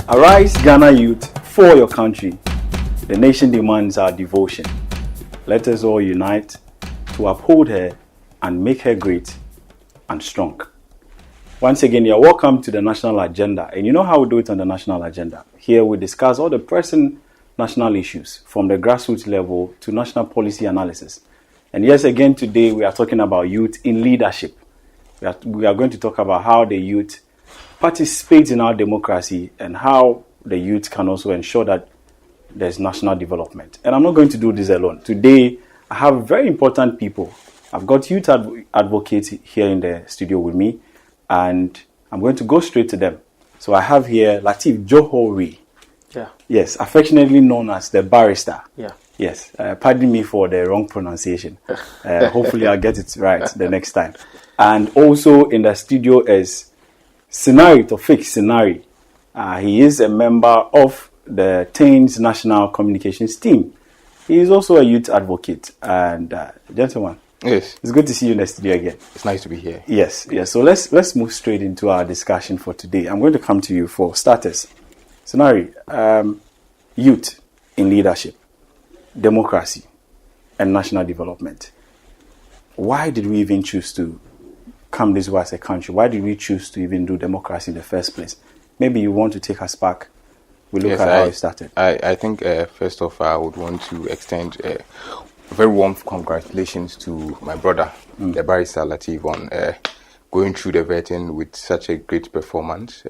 Arise, Ghana youth, for your country. The nation demands our devotion. Let us all unite to uphold her and make her great and strong. Once again, you're welcome to the national agenda. And you know how we do it on the national agenda. Here we discuss all the pressing national issues from the grassroots level to national policy analysis. And yes, again, today we are talking about youth in leadership. We are going to talk about how the youth participate in our democracy and how the youth can also ensure that there's national development. And I'm not going to do this alone. Today, I have very important people. I've got youth advocates here in the studio with me, and I'm going to go straight to them. So I have here Latif Jorhowie. Yeah. Yes, affectionately known as the barrister. Yeah. Yes, pardon me for the wrong pronunciation. Hopefully I'll get it right the next time. And also in the studio is Sinare, Toufique Sinare. He is a member of the TEIN's National Communications team. He is also a youth advocate. And gentlemen, yes, it's good to see you in the studio again. It's nice to be here. Yes. So let's move straight into our discussion for today. I'm going to come to you for starters. Sinare, youth in leadership, democracy, and national development. Why did we even choose to come this way as a country? Why did we choose to even do democracy in the first place? Maybe you want to take us back. We look at how it started. I think first off, I would want to extend very warm congratulations to my brother, the barrister Latif, on going through the vetting with such a great performance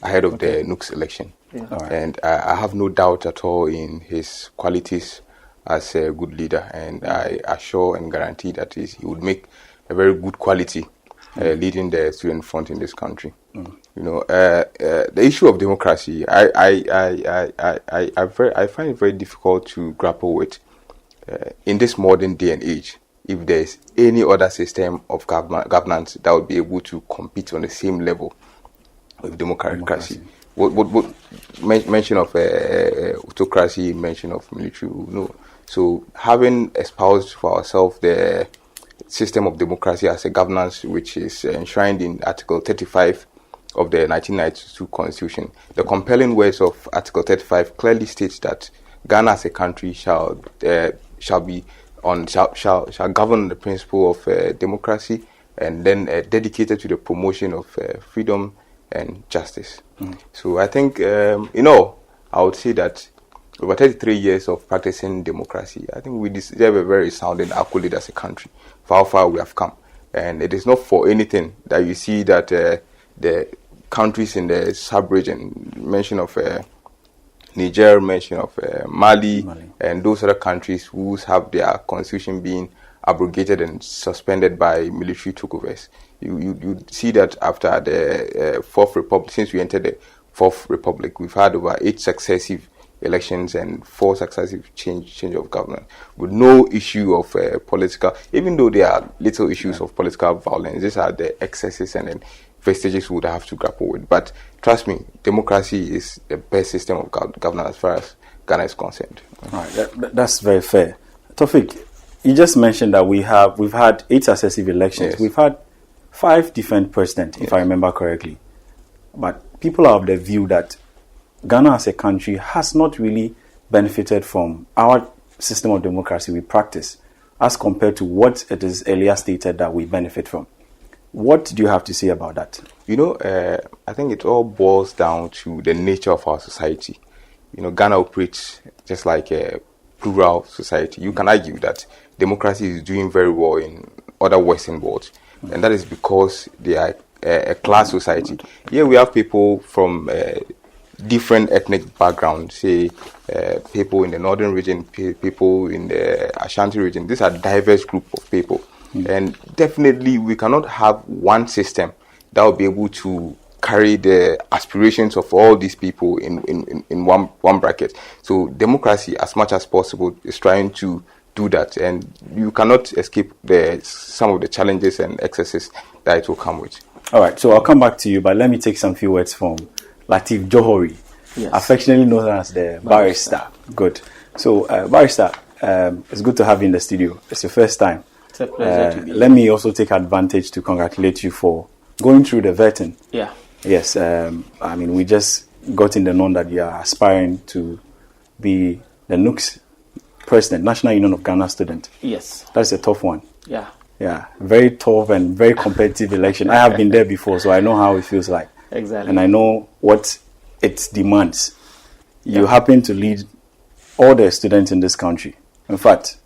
ahead of the NUGS election. Yeah. Right. And I have no doubt at all in his qualities as a good leader, and I assure and guarantee that he would make a very good quality leading the student front in this country. You know, the issue of democracy, I find it very difficult to grapple with in this modern day and age. If there is any other system of governance that would be able to compete on the same level with democracy. What mention of autocracy, mention of military, no. So having espoused for ourselves the system of democracy as a governance which is enshrined in Article 35 of the 1992 Constitution, the compelling words of Article 35 clearly states that Ghana as a country shall govern the principle of democracy, and then dedicated to the promotion of freedom and justice. So I think, I would say that over 33 years of practicing democracy, I think we deserve a very sounding accolade as a country for how far we have come. And it is not for anything that you see that the countries in the sub-region, mention of Niger, mention of Mali, and those other countries who have their constitution being abrogated and suspended by military takeovers. You see that after the Fourth Republic, since we entered the Fourth Republic, we've had over 8 successive elections and 4 successive change of government with no issue of political, even though there are little issues of political violence. These are the excesses and then vestiges we would have to grapple with. But trust me, democracy is the best system of governance as far as Ghana is concerned. All right, that's very fair. Toufique, you just mentioned that we've had 8 successive elections. Yes. We've had 5 different presidents, if I remember correctly. But people are of the view that Ghana as a country has not really benefited from our system of democracy we practice as compared to what it is earlier stated that we benefit from. What do you have to say about that? You know, I think it all boils down to the nature of our society. You know, Ghana operates just like a plural society. You can argue that democracy is doing very well in other Western worlds, and that is because they are a class society. Here we have people from different ethnic backgrounds, say people in the northern region, people in the Ashanti region. These are diverse group of people. And definitely we cannot have one system that will be able to carry the aspirations of all these people in one bracket. So democracy, as much as possible, is trying to do that, and you cannot escape some of the challenges and excesses that it will come with. All right, so I'll come back to you, but let me take some few words from Latif Jorhowie, affectionately known as the barrister. Good. So, barrister, it's good to have you in the studio. It's your first time. It's a pleasure to be here. Let me also take advantage to congratulate you for going through the vetting. Yeah. Yes, I mean, we just gotten the known that you are aspiring to be the NUGS president, National Union of Ghana student. Yes. That's a tough one. Yeah. Yeah, very tough and very competitive election. I have been there before, so I know how it feels like. Exactly. And I know what it demands. You happen to lead all the students in this country. In fact,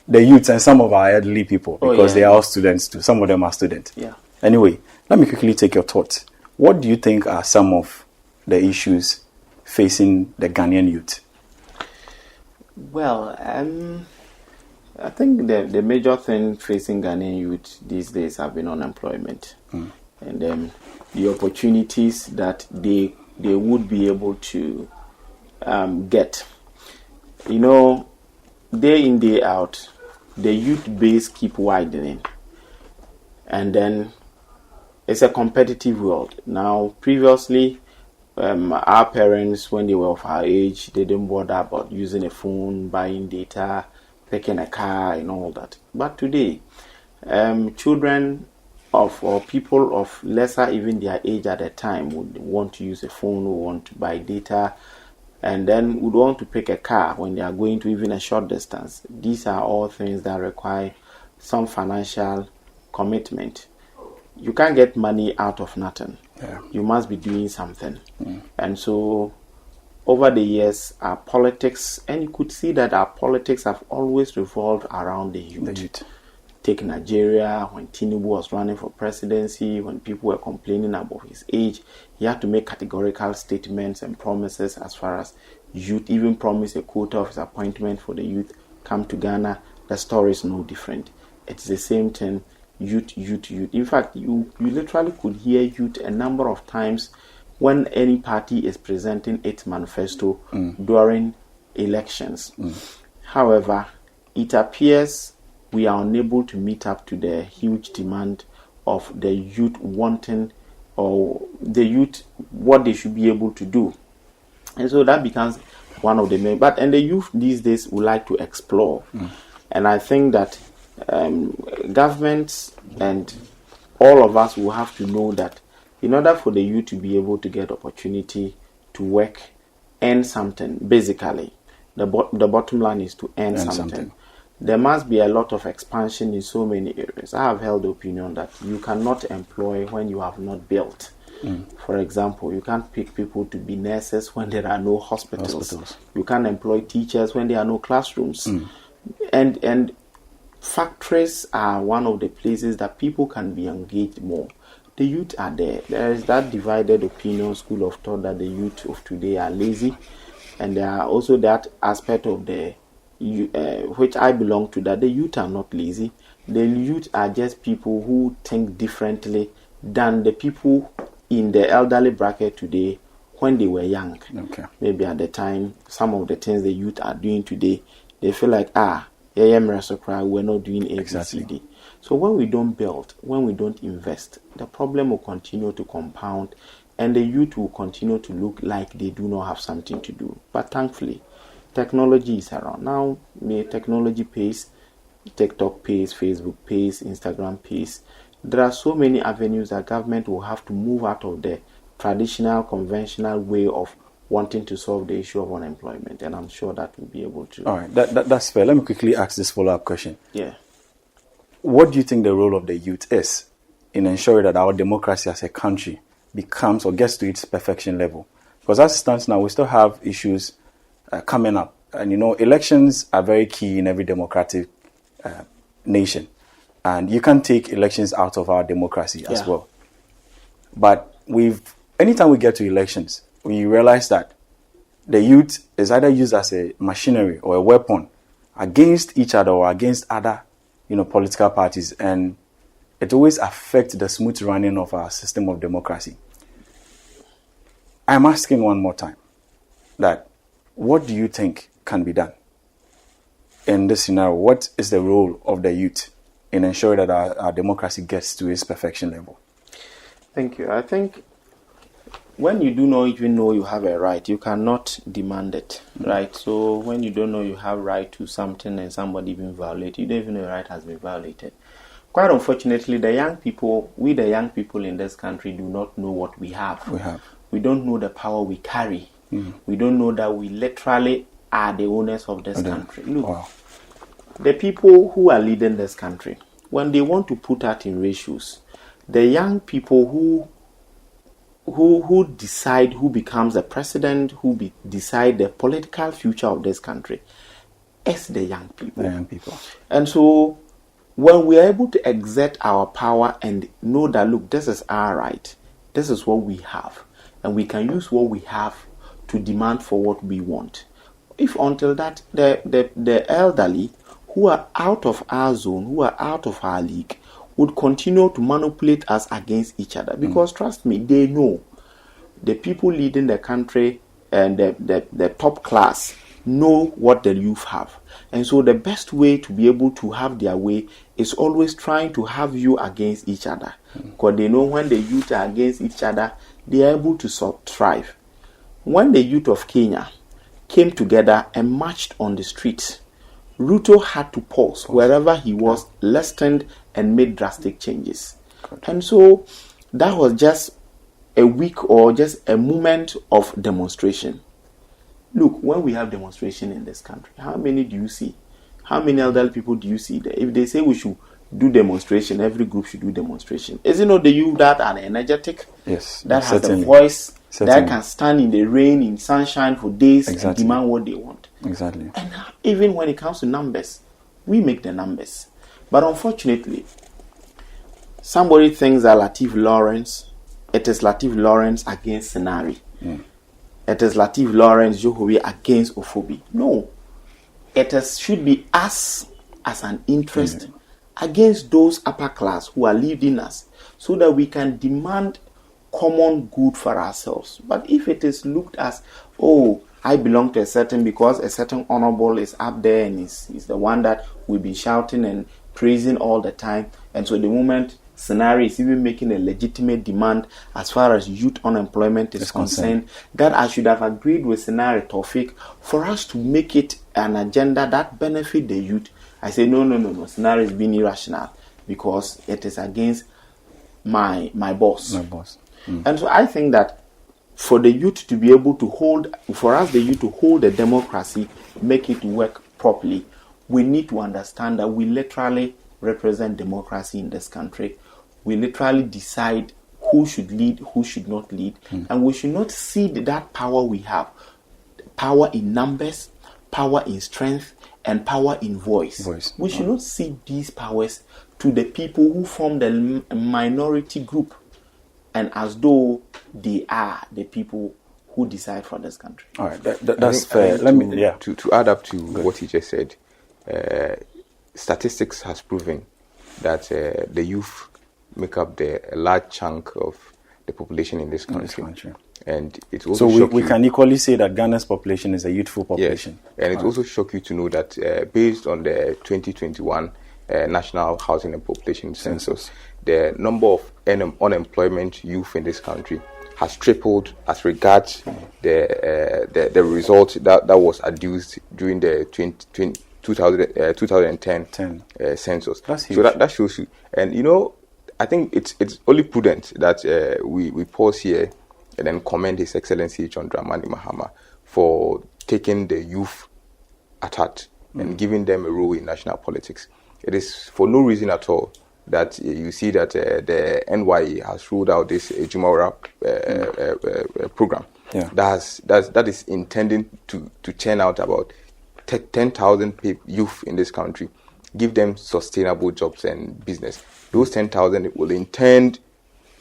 the youths and some of our elderly people, because they are all students too. Some of them are students. Yeah. Anyway, let me quickly take your thoughts. What do you think are some of the issues facing the Ghanaian youth? Well, I think the major thing facing Ghanaian youth these days have been unemployment. And the opportunities that they would be able to get. You know, day in, day out, the youth base keep widening. And then it's a competitive world. Now, previously, our parents, when they were of our age, they didn't bother about using a phone, buying data, taking a car, and all that. But today, children or people of lesser even their age at the time would want to use a phone, would want to buy data, and then would want to pick a car when they are going to even a short distance. These are all things that require some financial commitment. You can't get money out of nothing. Yeah. You must be doing something. And so over the years, our politics, and you could see that our politics have always revolved around the youth. Take Nigeria, when Tinubu was running for presidency, when people were complaining about his age, he had to make categorical statements and promises as far as youth, even promised a quota of his appointment for the youth come to Ghana. The story is no different. It's the same thing, youth. In fact, you literally could hear youth a number of times when any party is presenting its manifesto during elections. However, it appears we are unable to meet up to the huge demand of the youth wanting, or the youth what they should be able to do. And so that becomes one of the main. And the youth these days would like to explore. And I think that governments and all of us will have to know that in order for the youth to be able to get opportunity to work, earn something, basically, the bottom line is to earn something. There must be a lot of expansion in so many areas. I have held the opinion that you cannot employ when you have not built. For example, you can't pick people to be nurses when there are no hospitals. You can't employ teachers when there are no classrooms. And factories are one of the places that people can be engaged more. The youth are there. There is that divided opinion, school of thought, that the youth of today are lazy. And there are also that aspect of the which I belong to, that the youth are not lazy. The youth are just people who think differently than the people in the elderly bracket today when they were young. Maybe at the time, some of the things the youth are doing today, they feel like, we're not doing ABCD. Exactly. So when we don't build, when we don't invest, the problem will continue to compound, and the youth will continue to look like they do not have something to do. But thankfully, technology is around. Now, technology pays, TikTok pays, Facebook pays, Instagram pays. There are so many avenues that government will have to move out of the traditional, conventional way of wanting to solve the issue of unemployment. And I'm sure that we'll be able to. All right, that's fair. Let me quickly ask this follow-up question. Yeah. What do you think the role of the youth is in ensuring that our democracy as a country becomes or gets to its perfection level? Because as it stands now, we still have issues coming up. And, elections are very key in every democratic nation. And you can't take elections out of our democracy as well. But anytime we get to elections, we realize that the youth is either used as a machinery or a weapon against each other or against other, political parties. And it always affects the smooth running of our system of democracy. I'm asking one more time that what do you think can be done in this scenario? What is the role of the youth in ensuring that our democracy gets to its perfection level? Thank you. I think when you do not even know you have a right, you cannot demand it, right? So when you don't know you have right to something and somebody even violate, you don't even know your right has been violated. Quite unfortunately, we the young people in this country do not know what we have. we don't know the power we carry. We don't know that we literally are the owners of this country. Look, the people who are leading this country, when they want to put out in ratios, the young people who decide who becomes the president, decide the political future of this country, is the young people. And so, when we are able to exert our power and know that, look, this is our right, this is what we have, and we can use what we have to demand for what we want. If until that, the elderly who are out of our zone, who are out of our league, would continue to manipulate us against each other. Because trust me, they know. The people leading the country and the top class know what the youth have. And so the best way to be able to have their way is always trying to have you against each other. Because they know when the youth are against each other, they are able to thrive. When the youth of Kenya came together and marched on the streets, Ruto had to pause wherever he was, listened, and made drastic changes. And so that was just a week or just a moment of demonstration. Look, when we have demonstration in this country, how many do you see? How many elderly people do you see there? If they say we should do demonstration, every group should do demonstration. Is it not the youth that are energetic? Yes. That has a voice, that can stand in the rain, in sunshine for days and demand what they want. Exactly. And even when it comes to numbers, we make the numbers. But unfortunately, somebody thinks that it is Latif Lawrence against Sinare. It is Latif Jorhowie against Ofobi. No. Should be us as an interest against those upper class who are leading us, so that we can demand common good for ourselves. But if it is looked as, oh, I belong to a certain, because a certain honorable is up there and is the one that will be shouting and praising all the time, and so the moment Sinare is even making a legitimate demand as far as youth unemployment is concerned, that I should have agreed with Sinare Toufique for us to make it an agenda that benefit the youth. I say no. Sinare is being irrational because it is against my boss. And so I think that for the youth to be able to hold the democracy, make it work properly, we need to understand that we literally represent democracy in this country. We literally decide who should lead, who should not lead, and we should not cede that power we have. Power in numbers, power in strength, and power in voice. We should not cede these powers to the people who form the minority group, and as though they are the people who decide for this country. All right, that's fair. To add up to what he just said, statistics has proven that the youth make up a large chunk of the population in this country. And it's also so we can equally say that Ghana's population is a youthful population. Yes. And it also shock you to know that based on the 2021 National Housing and Population Census, the number of unemployment youth in this country has tripled as regards the result that was adduced during the 2010 census. That's huge. So that shows you. And I think it's only prudent that we pause here and then commend His Excellency John Dramani Mahama for taking the youth at heart and giving them a role in national politics. It is for no reason at all that you see that the NYE has rolled out this Jumawara program that is intending to churn out about 10,000 youth in this country, give them sustainable jobs and business. Those 10,000 will in turn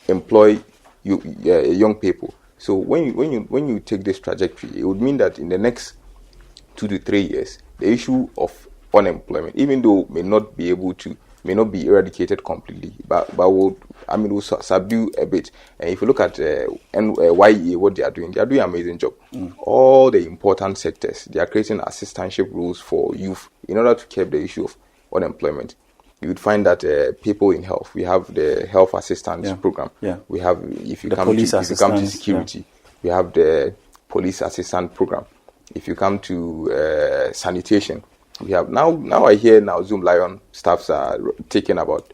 employ young people. So when you take this trajectory, it would mean that in the next 2 to 3 years, the issue of unemployment, even though may not be eradicated completely, but will subdue a bit. And if you look at NYE, what they are doing an amazing job. All the important sectors, they are creating assistantship rules for youth in order to curb the issue of unemployment. You would find that people in health, we have the health assistance program. We have, if you come to security, we have the police assistance program. If you come to sanitation, we have now I hear Zoom Lion staffs are taking about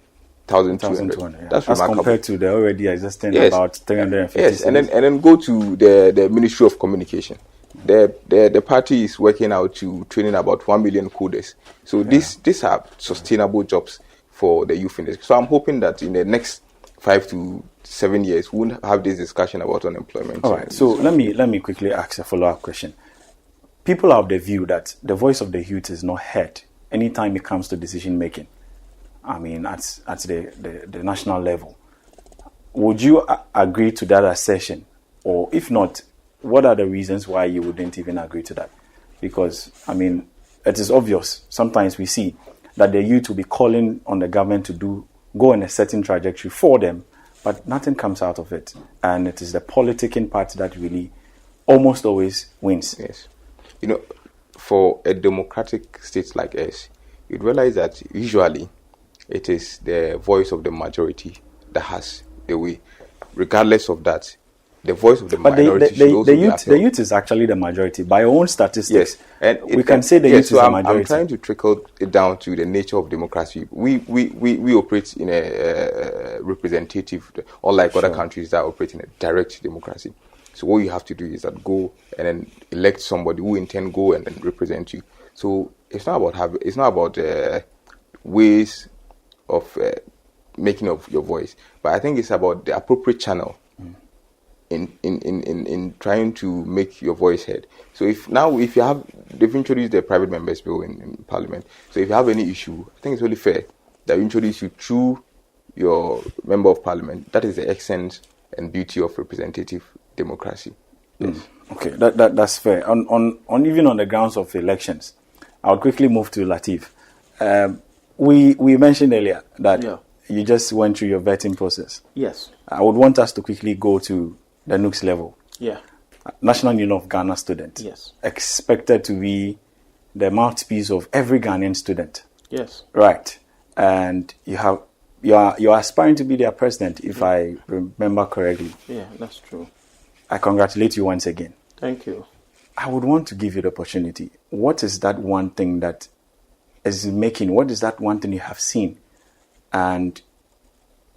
1,200. Yeah. That's as remarkable. Compared to the already existing Yes. about 350. Yes, and then go to the Ministry of Communication. The party is working out to training about 1 million coders. So these are sustainable jobs for the youth industry. So I'm hoping that in the next 5 to 7 years, we won't have this discussion about unemployment. All right. So let me quickly ask a follow-up question. People are of the view that the voice of the youth is not heard anytime it comes to decision making. I mean, at the national level. Would you agree to that assertion? Or if not, what are the reasons why you wouldn't even agree to that? Because, I mean, it is obvious. Sometimes we see that the youth will be calling on the government to go in a certain trajectory for them, but nothing comes out of it. And it is the politicking part that really almost always wins. Yes. You know, for a democratic state like us, you'd realize that usually it is the voice of the majority that has the way. Regardless of that, the voice of the minority should also be upheld. The youth is actually the majority. By your own statistics, yes. And we can say the youth is the majority. I'm trying to trickle it down to the nature of democracy. We operate in a representative, unlike other countries that operate in a direct democracy. So what you have to do is that go and then elect somebody who in turn go and then represent you. So it's not about ways of making of your voice, but I think it's about the appropriate channel in trying to make your voice heard. So they've introduced the private members bill in Parliament. So if you have any issue, I think it's really fair that you introduce you through your member of Parliament. That is the essence and beauty of representative democracy. Yes. Okay, that's fair. On even on the grounds of elections, I'll quickly move to Latif. We mentioned earlier that you just went through your vetting process. Yes. I would want us to quickly go to the NUGS level. Yeah. National Union of Ghana student. Yes. Expected to be the mouthpiece of every Ghanaian student. Yes. Right. And you're aspiring to be their president, if I remember correctly. Yeah, that's true. I congratulate you once again. Thank you. I would want to give you the opportunity. What is that one thing that what is that one thing you have seen and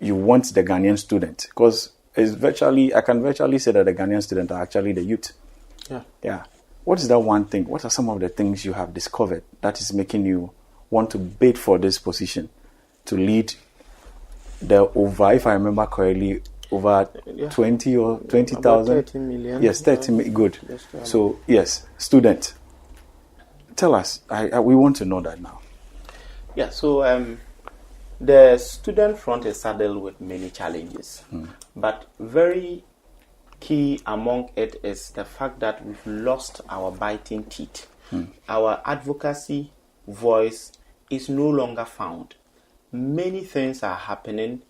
you want the Ghanaian student? Because I can virtually say that the Ghanaian student are actually the youth. Yeah. Yeah. What is that one thing? What are some of the things you have discovered that is making you want to bid for this position to lead if I remember correctly, over 20 or 20,000? 30 million. Yes, 30 million. Good. So, yes, student. Tell us. We want to know that now. Yeah, so the student front is saddled with many challenges. But very key among it is the fact that we've lost our biting teeth. Our advocacy voice is no longer found. Many things are happening,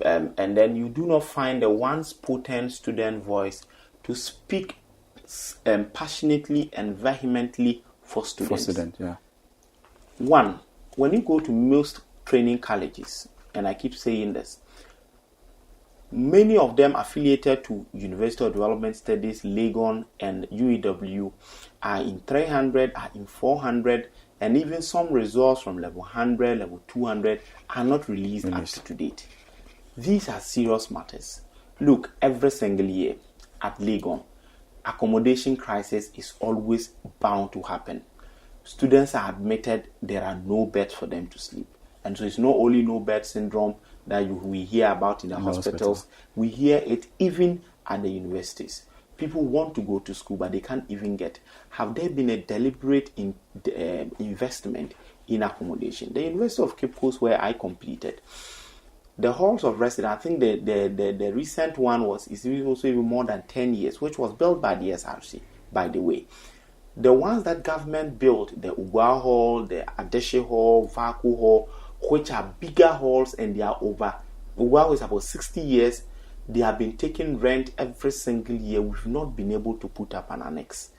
and then you do not find the once potent student voice to speak passionately and vehemently for students. One, when you go to most training colleges, and I keep saying this, many of them affiliated to University of Development Studies, Legon, and UEW are in 300, are in 400, and even some results from level 100, level 200 are not released up to date. These are serious matters. Look, every single year at Legon, accommodation crisis is always bound to happen. Students are admitted, there are no beds for them to sleep. And so it's not only no bed syndrome that we hear about in the hospitals, we hear it even at the universities. People want to go to school, but they can't even get. Have there been a deliberate investment in accommodation? The University of Cape Coast, where I completed, the halls of residence, I think the recent one is also even more than 10 years, which was built by the SRC, by the way. The ones that government built, the Ugwa Hall, the Adeshe Hall, Vaku Hall, which are bigger halls, and they are over. Ugwa is about 60 years. They have been taking rent every single year. We've not been able to put up an annex.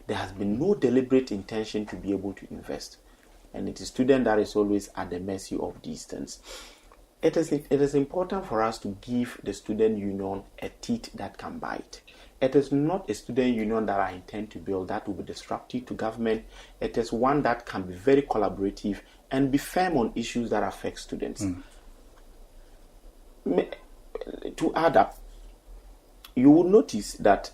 There has been no deliberate intention to be able to invest. And it is student that is always at the mercy of these things. It is important for us to give the student union a teeth that can bite. It is not a student union that I intend to build that will be disruptive to government. It is one that can be very collaborative and be firm on issues that affect students. to add up, you will notice that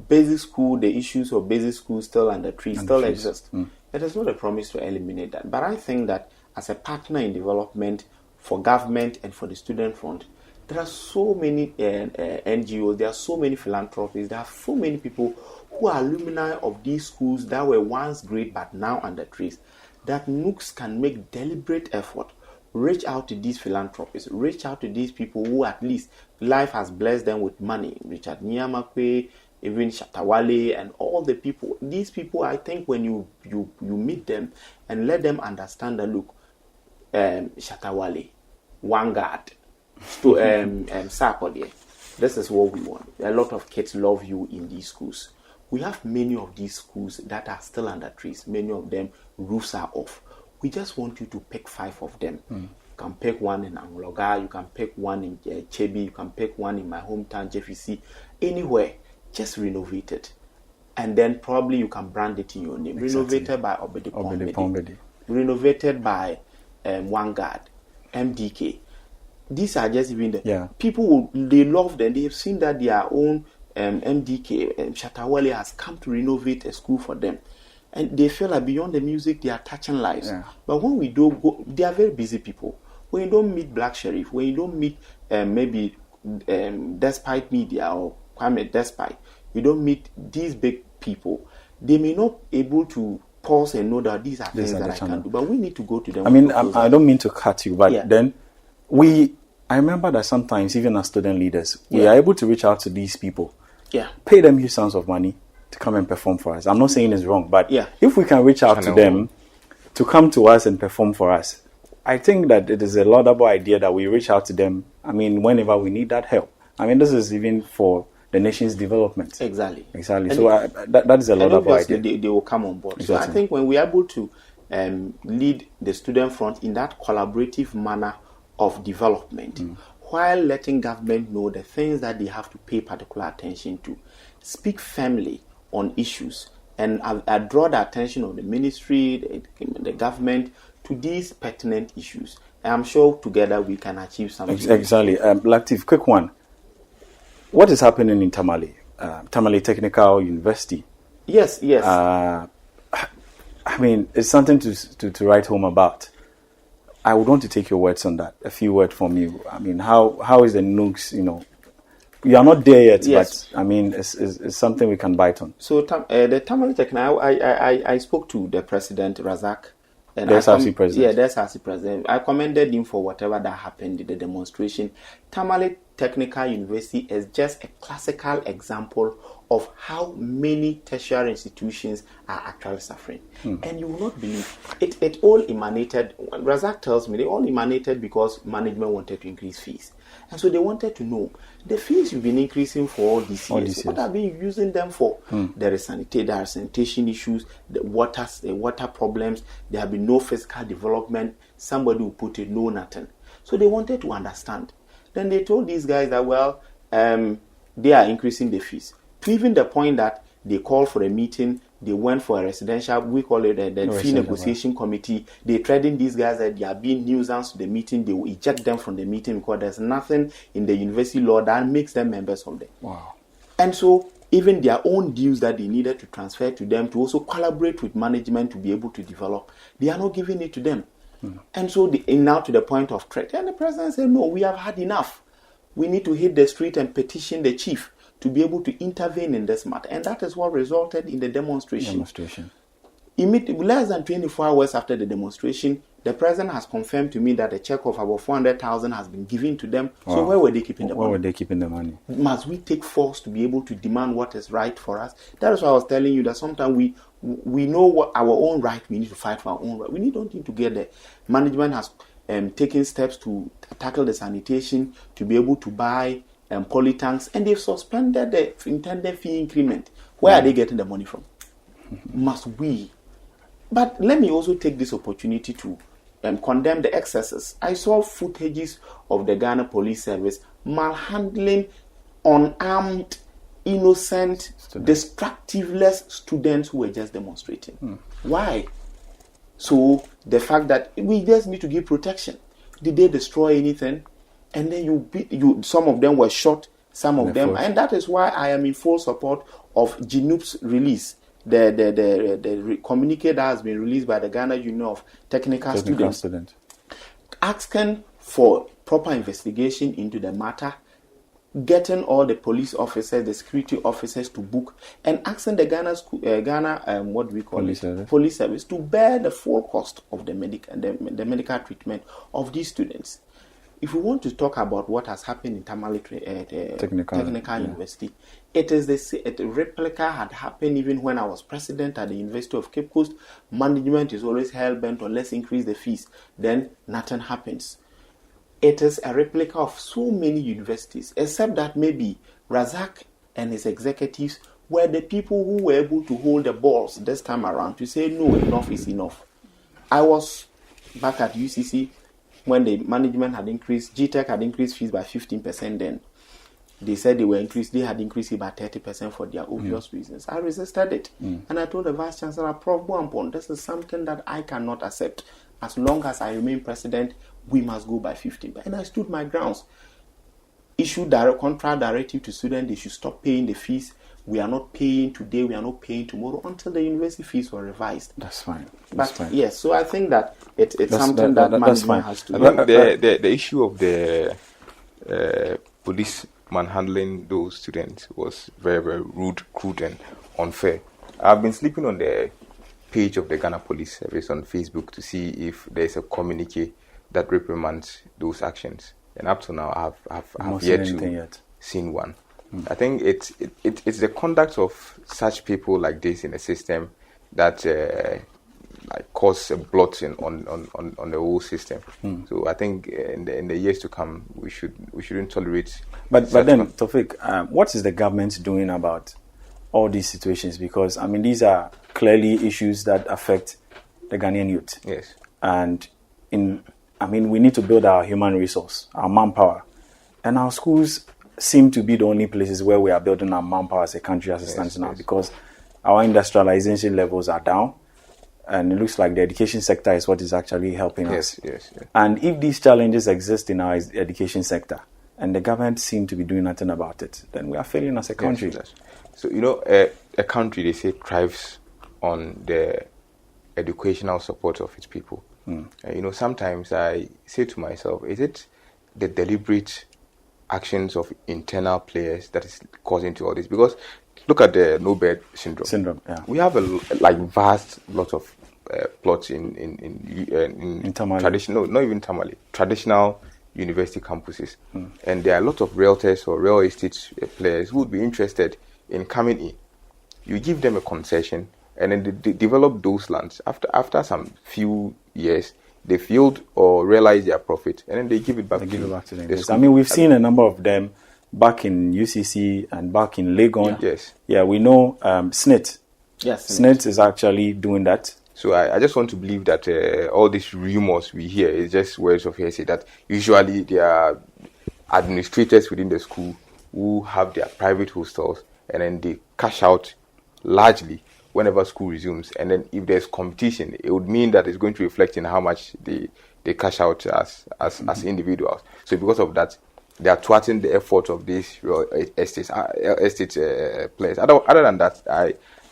basic school, the issues of basic school still under trees, still exist. It is not a promise to eliminate that. But I think that as a partner in development for government and for the student front, there are so many NGOs, there are so many philanthropists, there are so many people who are alumni of these schools that were once great but now under trees, that NUGS can make deliberate effort, reach out to these philanthropists, reach out to these people who at least life has blessed them with money, Richard Nyamakwe, even Shatawale, and all the people. These people, I think when you meet them and let them understand that, look, Shatawale, Vanguard, Sarkodie, this is what we want. A lot of kids love you in these schools. We have many of these schools that are still under trees. Many of them, roofs are off. We just want you to pick 5 of them. You can pick one in Angloga, you can pick one in Chebi, you can pick one in my hometown, JFC, anywhere. Just renovate it. And then probably you can brand it in your name. Exactly. Renovated by Obedi, renovated by Vanguard, MDK. These are just even the people they love them. They have seen that their own MDK, Shatawale has come to renovate a school for them. And they feel like beyond the music, they are touching lives. But when we don't go, they are very busy people. When you don't meet Black Sheriff, when you don't meet maybe Despite Media or Kwame Despite, you don't meet these big people, they may not be able to pause and know that these are things that I can do. But we need to go to them. I mean, I don't mean to cut you, but then I remember that sometimes, even as student leaders, we are able to reach out to these people, pay them huge sums of money to come and perform for us. I'm not saying it's wrong, but if we can reach out to them to come to us and perform for us, I think that it is a laudable idea that we reach out to them, I mean, whenever we need that help. I mean, this is even for the nation's development. Exactly. And so that is a laudable idea. They will come on board. Exactly. So I think when we are able to lead the student front in that collaborative manner of development, while letting government know the things that they have to pay particular attention to, speak firmly on issues, and I draw the attention of the ministry, the government, to these pertinent issues. And I'm sure together we can achieve something. Exactly. Latif, quick one. What is happening in Tamale? Tamale Technical University. Yes. I mean, it's something to write home about. I would want to take your words on that. A few words from you. I mean, how is the NUGS, you are not there yet, but I mean, it's something we can bite on. So the Tamale Technical, I spoke to the president, Razak. The SRC president. Yeah, the SRC president. I commended him for whatever that happened in the demonstration. Tamale Technical University is just a classical example of how many tertiary institutions are actually suffering. And you will not believe it all emanated, Razak tells me, they all emanated because management wanted to increase fees. And so they wanted to know the fees you've been increasing for all these years. What have you been using them for? There are sanitation issues, the water problems. There have been no physical development. Somebody will put it, no nothing. So they wanted to understand. Then they told these guys that they are increasing the fees, to even the point that they called for a meeting. They went for a residential, we call it the fee negotiation committee. They threatened these guys that they are being nuisance to the meeting. They will eject them from the meeting because there's nothing in the university law that makes them members of them. Wow. And so even their own dues that they needed to transfer to them to also collaborate with management to be able to develop, they are not giving it to them. And so now to the point of threat. And the president said, no, we have had enough. We need to hit the street and petition the chief to be able to intervene in this matter. And that is what resulted in the demonstration. Less than 24 hours after the demonstration, the president has confirmed to me that a check of about 400,000 has been given to them. Wow. So where were they keeping the money? Where were they keeping the money? Must we take force to be able to demand what is right for us? That is why I was telling you that sometimes we know what our own right, we need to fight for our own right. We don't need to get there. Management has taken steps to tackle the sanitation, to be able to buy polytanks, and they've suspended the intended fee increment. Where are they getting the money from? Must we? But let me also take this opportunity to condemn the excesses. I saw footages of the Ghana Police Service malhandling unarmed, innocent, destructiveless students who were just demonstrating. Why? So the fact that we just need to give protection. Did they destroy anything? and then some of them were shot, some of them, and that is why I am in full support of GNUP's release. The communique that has been released by the Ghana Union of Technical Students, asking for proper investigation into the matter, getting all the police officers, the security officers to book, and asking the police service to bear the full cost of the medical treatment of these students. If we want to talk about what has happened in Tamale Technical University, it is the replica had happened even when I was president at the University of Cape Coast. Management is always hell-bent on let's increase the fees. Then nothing happens. It is a replica of so many universities, except that maybe Razak and his executives were the people who were able to hold the balls this time around to say, no, enough is enough. I was back at UCC when the management had increased, GTech had increased fees by 15% then. They said they had increased it by 30% for their obvious reasons. I resisted it. And I told the Vice Chancellor, Prof. Boampon, this is something that I cannot accept. As long as I remain president, we must go by 15%. And I stood my grounds. Issued contract directive to students, they should stop paying the fees. We are not paying today, we are not paying tomorrow until the university fees were revised. That's fine. Yes, so I think that it's something that management has to do. The issue of the police manhandling those students was very, very rude, crude, and unfair. I've been sleeping on the page of the Ghana Police Service on Facebook to see if there's a communique that reprimands those actions. And up to now, I've yet to seen one. I think it's the conduct of such people like this in the system that cause a blot on the whole system. So I think in the years to come, we shouldn't tolerate. But then, Toufique, what is the government doing about all these situations? Because I mean, these are clearly issues that affect the Ghanaian youth. Yes. And we need to build our human resource, our manpower, and our schools seem to be the only places where we are building our manpower as a country as it stands now, because our industrialization levels are down, and it looks like the education sector is what is actually helping us. Yes. And if these challenges exist in our education sector, and the government seem to be doing nothing about it, then we are failing as a country. Yes. So, a country, they say, thrives on the educational support of its people. Sometimes I say to myself, is it the deliberate actions of internal players that is causing to all this? Because look at the no-bed syndrome. Yeah. We have a vast lot of plots in Tamale. Traditional, not even Tamale, traditional university campuses, and there are a lot of realtors or real estate players who would be interested in coming in. You give them a concession, and then they develop those lands. After some few years, they failed or realize their profit, and then they give it back to them. Yes. I mean, we've seen a number of them back in UCC and back in Legon. Yeah. Yes. Yeah, we know SNIT. Yes. SNIT is actually doing that. So I just want to believe that all these rumors we hear is just words of hearsay, that usually there are administrators within the school who have their private hostels, and then they cash out largely whenever school resumes. And then if there's competition, it would mean that it's going to reflect in how much they cash out as individuals. So because of that, they are thwarting the effort of these estate players. Other than that,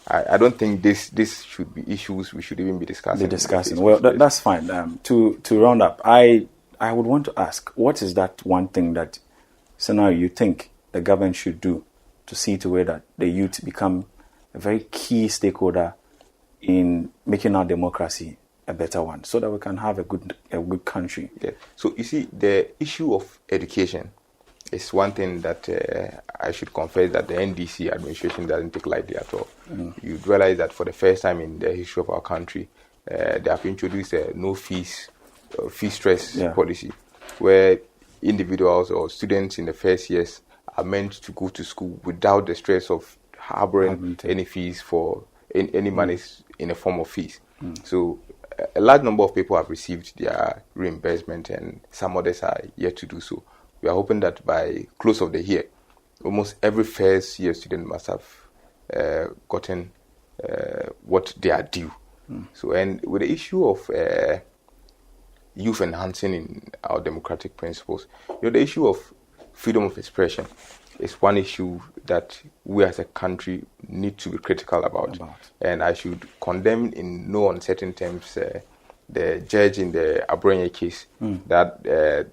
I don't think this should be issues we should even be discussing. Well, that's fine. To round up, I would want to ask, what is that one thing that, Sinare, you think the government should do to see to where that the youth become a very key stakeholder in making our democracy a better one, so that we can have a good country? Yeah. So you see, the issue of education is one thing that I should confess that the NDC administration doesn't take lightly at all. You'd realize that for the first time in the history of our country, they have introduced a no fee stress policy, where individuals or students in the first years are meant to go to school without the stress of harboring any fees for any monies in the form of fees. So a large number of people have received their reimbursement, and some others are yet to do so. We are hoping that by close of the year, almost every first year student must have gotten what they are due. So, and with the issue of youth enhancing in our democratic principles. The issue of freedom of expression is one issue that we as a country need to be critical about. And I should condemn in no uncertain terms the judge in the Aspirant case that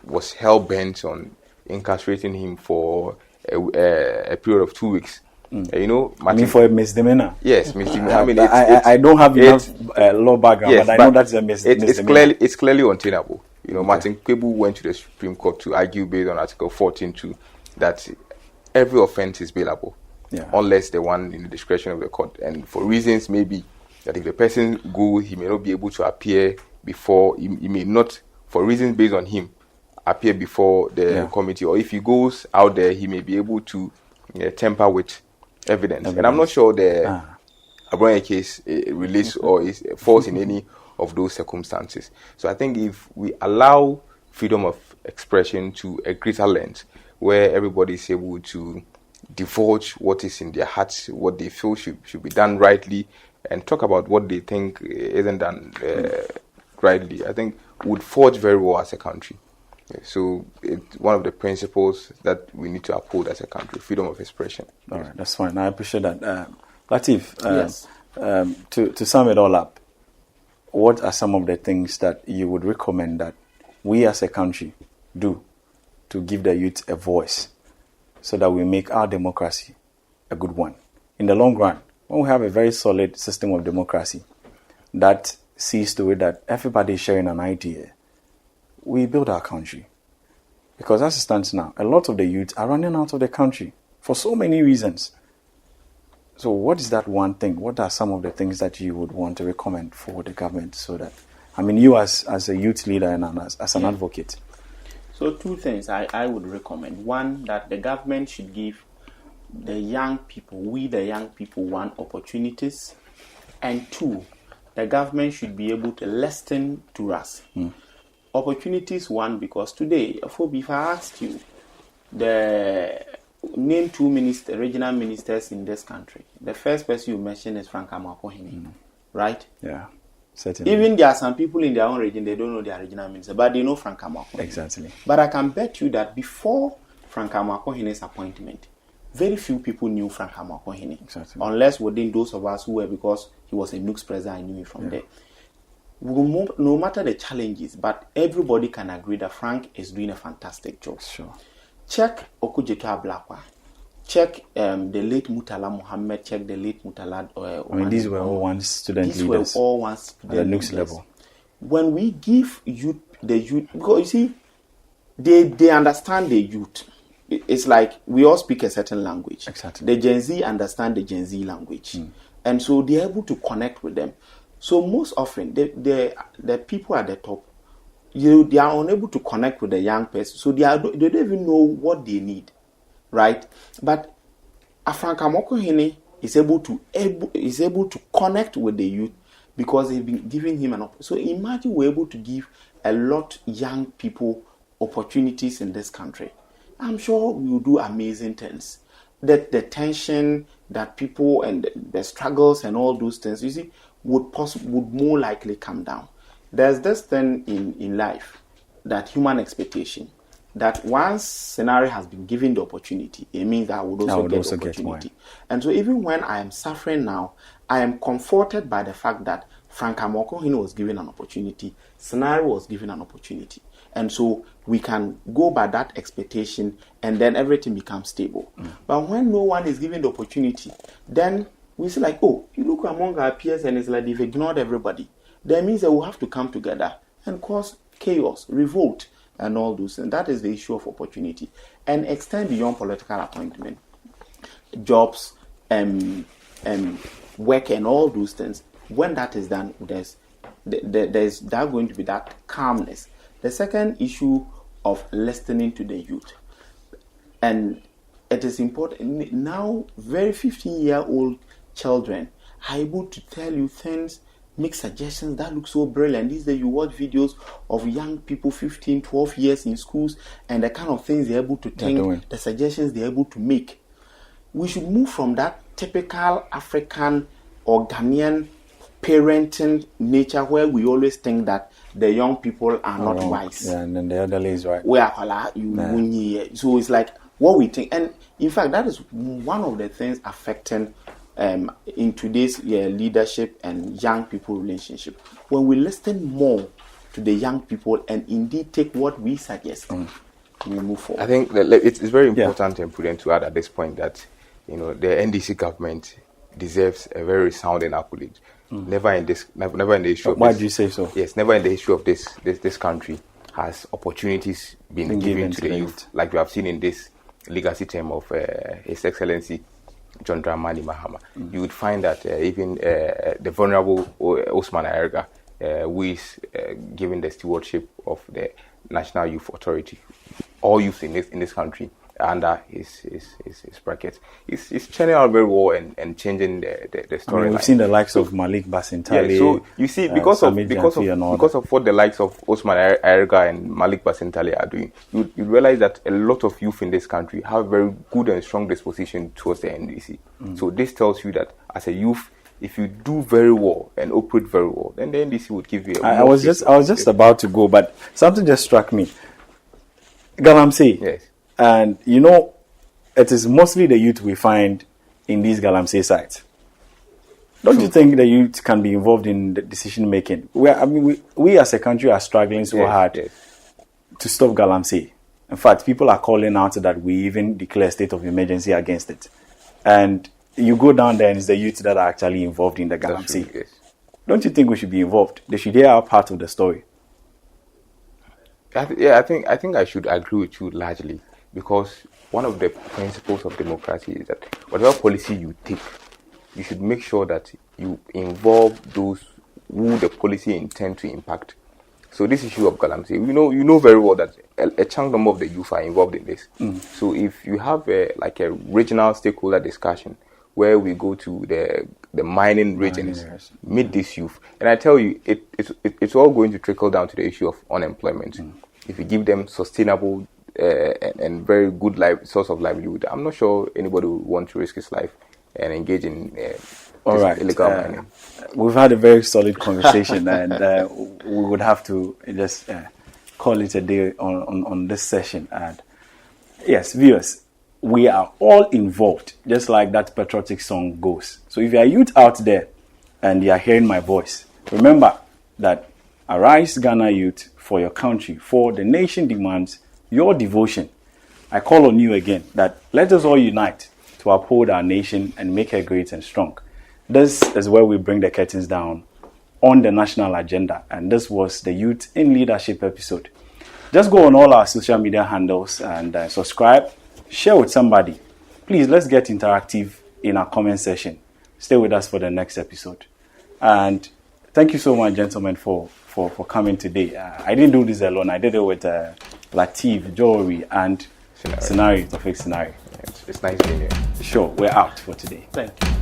was hell-bent on incarcerating him for a period of 2 weeks. Martin, for a misdemeanor. Yes, misdemeanor. I mean, I don't have enough law background, yes, but I know that's a misdemeanor. It's clearly untenable. Martin Kwebu went to the Supreme Court to argue based on Article 14.2 that every offense is bailable, unless the one in the discretion of the court. And for reasons maybe that if the person goes, he may not be able to appear before, he may not, for reasons based on him, appear before the committee. Or if he goes out there, he may be able to tamper with evidence. And I'm not sure the Aspirant case relates or falls in any of those circumstances. So I think if we allow freedom of expression to a greater length, where everybody is able to divulge what is in their hearts, what they feel should be done rightly, and talk about what they think isn't done rightly, I think would forge very well as a country. So it's one of the principles that we need to uphold as a country, freedom of expression. All right, that's fine. I appreciate that. Latif, yes. To sum it all up, what are some of the things that you would recommend that we as a country do to give the youth a voice so that we make our democracy a good one? In the long run, when we have a very solid system of democracy that sees to it that everybody is sharing an idea, we build our country. Because as it stands now, a lot of the youth are running out of the country for so many reasons. So what is that one thing? What are some of the things that you would want to recommend for the government so that, you as a youth leader and as an advocate? So 2 things I would recommend. One, that the government should give the young people, want opportunities. And 2, the government should be able to listen to us. Opportunities, one, because today, Ofobi, if I asked you, name 2 regional ministers in this country, the first person you mentioned is Frank Amakohene, right? Yeah, certainly. Even there are some people in their own region, they don't know their regional minister, but they know Frank Amakohene. Exactly. But I can bet you that before Frank Amakohene's appointment, very few people knew Frank Amakohene. Exactly. Unless within those of us who were, because he was a NUGS president, I knew him from there. No matter the challenges, but everybody can agree that Frank is doing a fantastic job. Sure. Check Okujeto Ablakwa. Check the late Murtala Muhammad. Check the late Murtala. These were all one student leaders. These were all one student at the leaders. NUGS level. When we give the youth, because you see, they understand the youth. It's like we all speak a certain language. Exactly. The Gen Z understand the Gen Z language, and so they're able to connect with them. So most often, the people at the top, they are unable to connect with the young person. So they don't even know what they need, right? But Frank Amakohene is able to connect with the youth because they've been giving him an opportunity. So imagine we're able to give a lot young people opportunities in this country. I'm sure we will do amazing things. The tension that people and the struggles and all those things, you see, would more likely come down. There's this thing in life, that human expectation, that once Sinare has been given the opportunity, it means that I would also get the opportunity. And so even when I am suffering now, I am comforted by the fact that Frank Amakohene was given an opportunity, Sinare was given an opportunity. And so we can go by that expectation, and then everything becomes stable. But when no one is given the opportunity, then we say like, oh, you look among our peers and it's like they've ignored everybody. That means that we'll have to come together and cause chaos, revolt, and all those. And that is the issue of opportunity. And extend beyond political appointment, jobs, work, and all those things. When that is done, there's going to be that calmness. The second issue of listening to the youth. And it is important. Now, very 15-year-old children are able to tell you things, make suggestions that look so brilliant. These days you watch videos of young people 15, 12 years in schools, and the kind of things they're able to think, the suggestions they're able to make. We should move from that typical African or Ghanaian parenting nature where we always think that the young people are not wise. Yeah, and then the elderly is right. We are so it's like what we think, and in fact, that is one of the things affecting in today's leadership and young people relationship. When we listen more to the young people and indeed take what we suggest, we move forward. I think that it's very important and prudent to add at this point that the NDC government deserves a very sounding accolade. Never in the history of Why do you say so? Yes, never in the history of this country has opportunities been given to the youth, like we have seen in this legacy term of His Excellency John Dramani Mahama. You would find that even the vulnerable Osman Ayerga, who is given the stewardship of the National Youth Authority, all youth in this country under his bracket, he's churning out very well and changing the story. We've seen the likes of Malik Basintali. Yeah, so you see, because of what the likes of Osman Ayerga and Malik Basintali are doing, you realize that a lot of youth in this country have very good and strong disposition towards the NDC. So this tells you that as a youth, if you do very well and operate very well, then the NDC would give you. I was just about to go, but something just struck me. Galamsey. Yes. And it is mostly the youth we find in these Galamsey sites. Don't you think the youth can be involved in the decision making? We as a country are struggling so hard to stop Galamsey. In fact, people are calling out that we even declare a state of emergency against it. And you go down there and it's the youth that are actually involved in the Galamsey. Yes. Don't you think we should be involved? They should hear our part of the story. I think I should agree with you largely, because one of the principles of democracy is that whatever policy you take, you should make sure that you involve those who the policy intend to impact. So this issue of Galamsey, you know very well that a chunk number of the youth are involved in this. So if you have a regional stakeholder discussion where we go to the mining regions, meet this youth, and I tell you, it's all going to trickle down to the issue of unemployment. If you give them sustainable and very good source of livelihood, I'm not sure anybody would want to risk his life and engage in illegal mining. We've had a very solid conversation, and we would have to just call it a day on this session. And yes, viewers, we are all involved, just like that patriotic song goes. So if you are youth out there and you are hearing my voice, remember that arise, Ghana youth, for your country, for the nation demands your devotion. I call on you again that let us all unite to uphold our nation and make her great and strong. This is where we bring the curtains down on the national agenda, and this was the Youth in Leadership episode. Just go on all our social media handles and subscribe, share with somebody. Please, let's get interactive in our comment section. Stay with us for the next episode. And thank you so much, gentlemen, for coming today. I didn't do this alone. I did it with Latif Jorhowie and Sinare, Toufique Sinare. It's nice being here. Sure, we're out for today. Thank you.